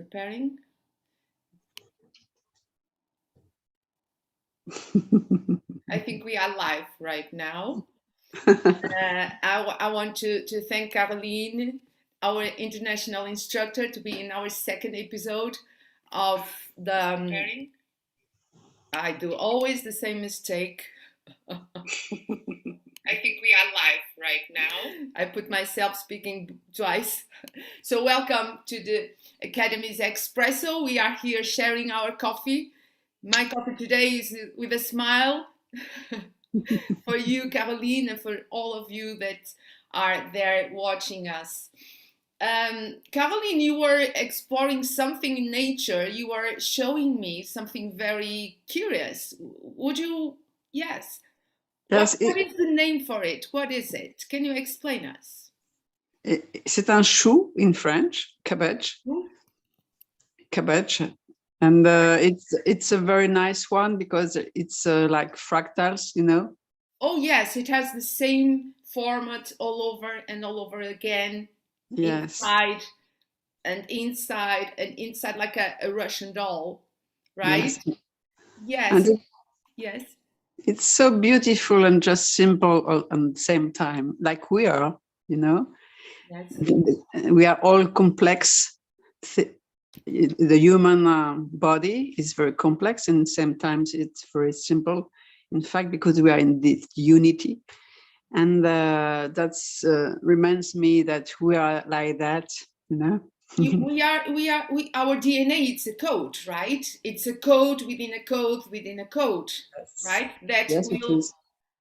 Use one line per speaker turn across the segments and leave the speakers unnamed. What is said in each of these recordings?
preparing. I think we are live right now. I want to thank Caroline, our international instructor, to be in our second episode of the... I do always the same mistake. I think we are live right now. I put myself speaking twice. So welcome to the Academy's Expresso. We are here sharing our coffee. My coffee today is with a smile for you, Caroline, and for all of you that are there watching us. Caroline, you were exploring something in nature. You were showing me something very curious. Would you? Yes.
Yes.
What is the name for it? What is it? Can you explain us?
C'est un chou in French, cabbage. Cabbage. And it's a very nice one because it's like fractals, you know.
Oh yes, it has the same format all over and all over again.
Yes.
Inside and inside like a Russian doll, right? Yes. Yes.
It's so beautiful and just simple at the same time, like we are, you know.
Yes.
We are all complex. The human body is very complex, and sometimes it's very simple. In fact, because we are in this unity, and that's reminds me that we are like that, you know.
Our DNA, it's a code, right? It's a code within a code within a code, right? That will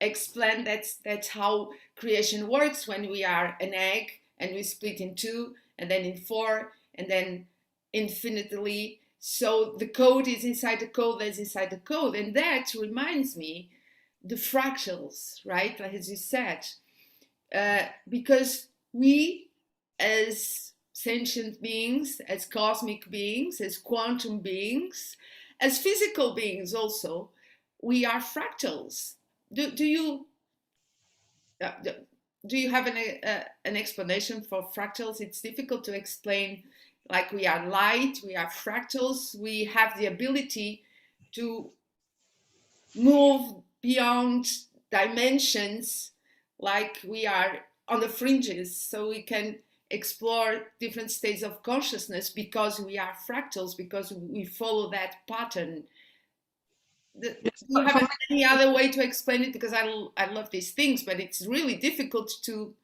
explain that's how creation works when we are an egg and we split in two and then in four and then infinitely. So the code is inside the code that's inside the code. And that reminds me the fractals, right? Like as you said, because we as sentient beings, as cosmic beings, as quantum beings, as physical beings also, we are fractals. Do you have an explanation for fractals? It's difficult to explain. Like we are light, we are fractals, we have the ability to move beyond dimensions, like we are on the fringes, so we can explore different states of consciousness because we are fractals, because we follow that pattern. Do you have any other way to explain it? Because I love these things, but it's really difficult to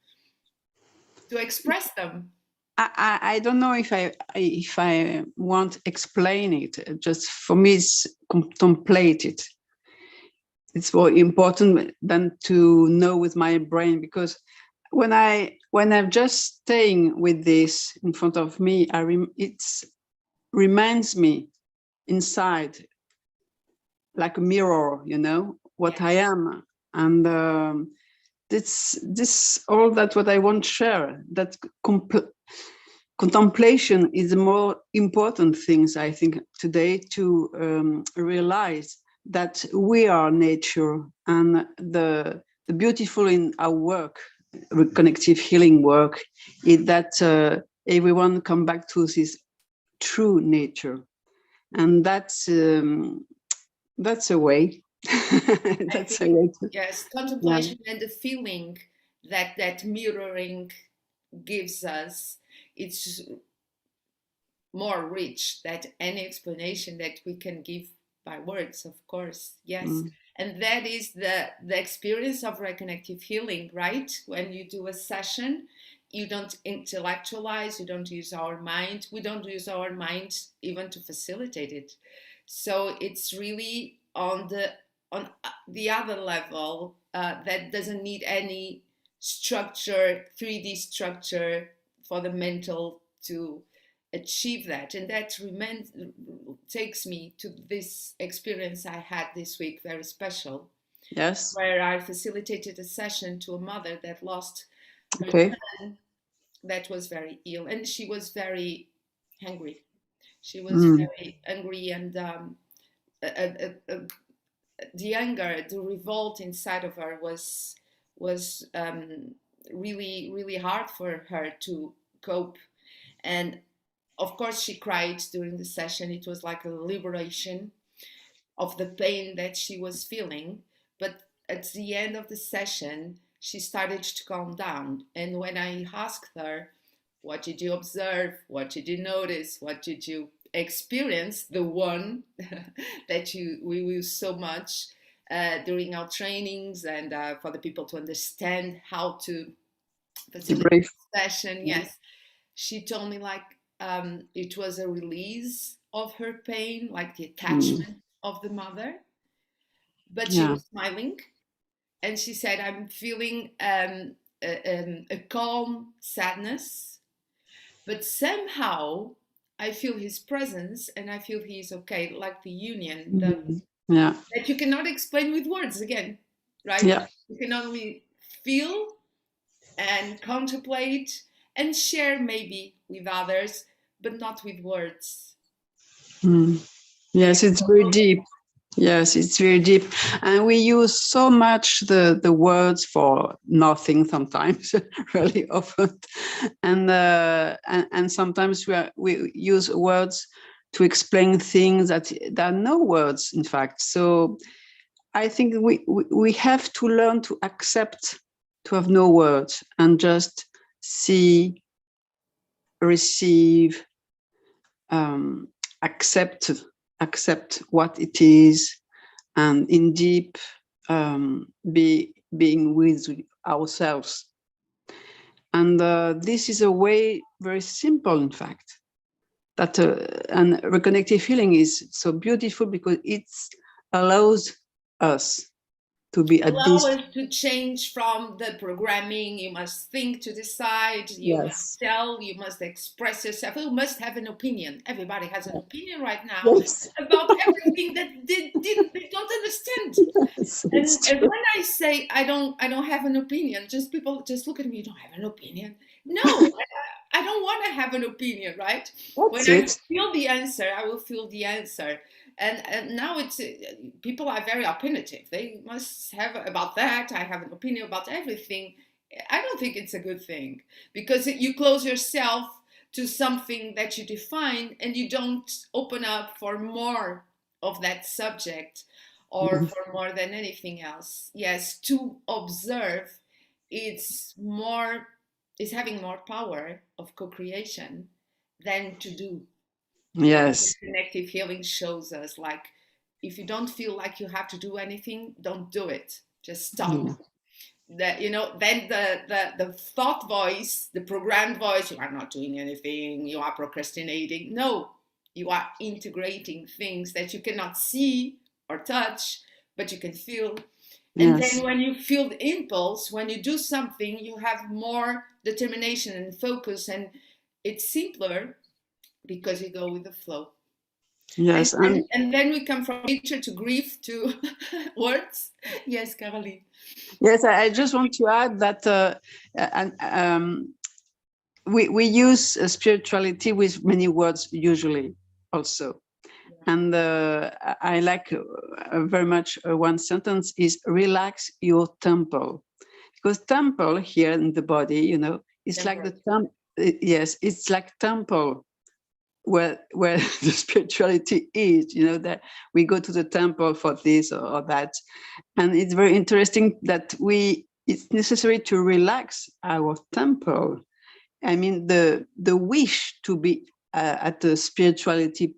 express them.
I don't know if I want to explain it. Just for me, it's contemplate it. It's more important than to know with my brain, because when I'm just staying with this in front of me, it reminds me inside, like a mirror, you know, what I am, and this all that what I want to share. That contemplation is the more important things, I think, today, to realize that we are nature, and the beautiful in our work, reconnective healing work, is that everyone come back to this true nature, and that's a way. That's a way to,
yes, contemplation, and the feeling that mirroring gives us, it's more rich than any explanation that we can give by words, of course. Yes. And that is the experience of reconnective healing, right? When you do a session, you don't intellectualize, you don't use our mind. We don't use our mind even to facilitate it. So it's really on the other level that doesn't need any structure, 3D structure for the mental to achieve that. And that takes me to this experience I had this week, very special.
Yes.
Where I facilitated a session to a mother that lost her son that was very ill, and she was very hungry. She was very angry, and the anger, the revolt inside of her was really, really hard for her to cope. And of course, she cried during the session. It was like a liberation of the pain that she was feeling. But at the end of the session, she started to calm down. And when I asked her, what did you observe? What did you notice? What did you experience? The one that we use so much during our trainings, and for the people to understand how to facilitate
Debrief.
the session. Yes, she told me like it was a release of her pain, like the attachment of the mother. But she
Yeah.
was smiling, and she said, "I'm feeling a calm sadness, but somehow I feel his presence, and I feel he's okay, like the union
Yeah.
that you cannot explain with words again, right?
Yeah.
You can only feel and contemplate and share maybe with others, but not with words."
Yes, it's very deep. Yes, it's very deep, and we use so much the words for nothing sometimes, really often, and sometimes we use words to explain things that there are no words, in fact. So I think we have to learn to accept to have no words and just see, receive, um, accept accept what it is, and in deep being with ourselves. And this is a way very simple, in fact, that and reconnective healing is so beautiful because it allows us to be at
Allow
this.
us to change from the programming. You must think to decide, you must
Yes.
tell, you must express yourself, you must have an opinion. Everybody has an opinion right now
Yes.
about everything that they don't understand.
Yes,
And,
it's
and
true.
when I say I don't have an opinion, just people just look at me, you don't have an opinion. No, I don't want to have an opinion, right? When
That's
I
it.
feel the answer, I will feel the answer. And now it's people are very opinionative. They must have about that. I have an opinion about everything. I don't think it's a good thing, because you close yourself to something that you define, and you don't open up for more of that subject, or for more than anything else. Yes, to observe, it's more, is having more power of co-creation than to do. And
Yes.
connective healing shows us, like, if you don't feel like you have to do anything, don't do it. Just stop.
Yeah.
That, you know, then the thought voice, the programmed voice, you are not doing anything, you are procrastinating. No, you are integrating things that you cannot see or touch, but you can feel. And then
Yes.
when you feel the impulse, when you do something, you have more determination and focus, and it's simpler because you go with the flow. And,
Yes.
and,
And
and then we come from nature to grief to words. Yes, Caroline.
yes, I just want to add that and we use spirituality with many words usually also. And I like very much one sentence is relax your temple, because temple here in the body, you know, it's like the
Temperance.
yes, it's like temple where the spirituality is, you know, that we go to the temple for this or that. And it's very interesting that it's necessary to relax our temple. I mean, the wish to be at the spirituality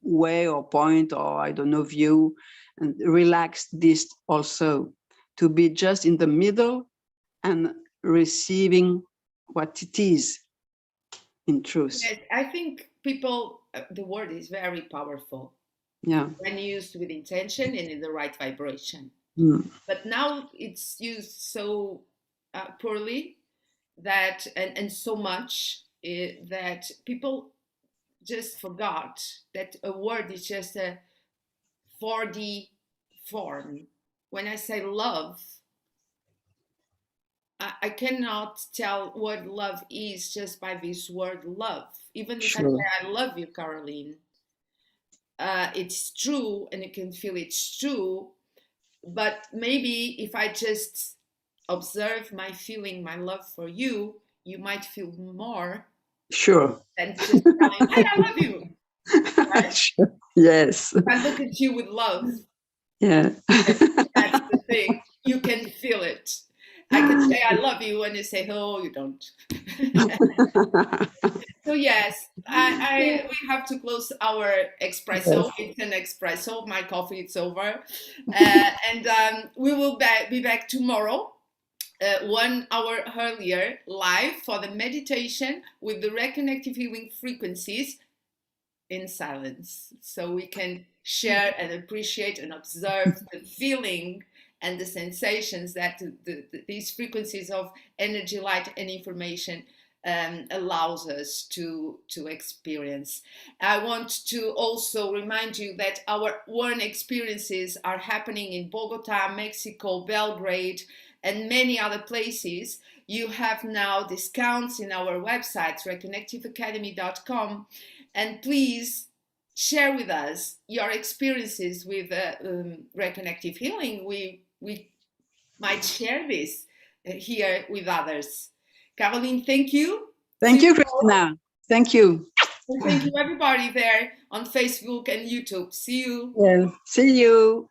way or point, or I don't know, view, and relax this also, to be just in the middle and receiving what it is in truth.
Yes, I think people, the word is very powerful
Yeah.
when used with intention and in the right vibration.
Mm.
But now it's used so poorly, that, and so much that people just forgot that a word is just a 4D form. When I say love, I cannot tell what love is just by this word love. Even if I
Sure.
say I love you, Caroline, it's true, and you can feel it's true. But maybe if I just observe my feeling, my love for you, you might feel more.
Sure.
And just tell him, "Hey, I love you." Right?
Sure. Yes.
I look at you with love.
Yeah.
That's the thing. You can feel it. I can say I love you, and you say, "Oh, you don't." So yes, we have to close our espresso.
Yes.
It's an espresso. My coffee it's over, and we will be back tomorrow, 1 hour earlier, live for the meditation with the reconnective healing frequencies in silence, so we can share and appreciate and observe the feeling and the sensations that these frequencies of energy, light, and information allows us to experience. I want to also remind you that our one experiences are happening in Bogota, Mexico, Belgrade, and many other places. You have now discounts in our website, reconnectiveacademy.com, and please share with us your experiences with reconnective healing. We might share this here with others. Caroline, thank you.
Thank you, Cristina. Thank you.
And thank you, everybody there on Facebook and YouTube. See you.
Well, see you.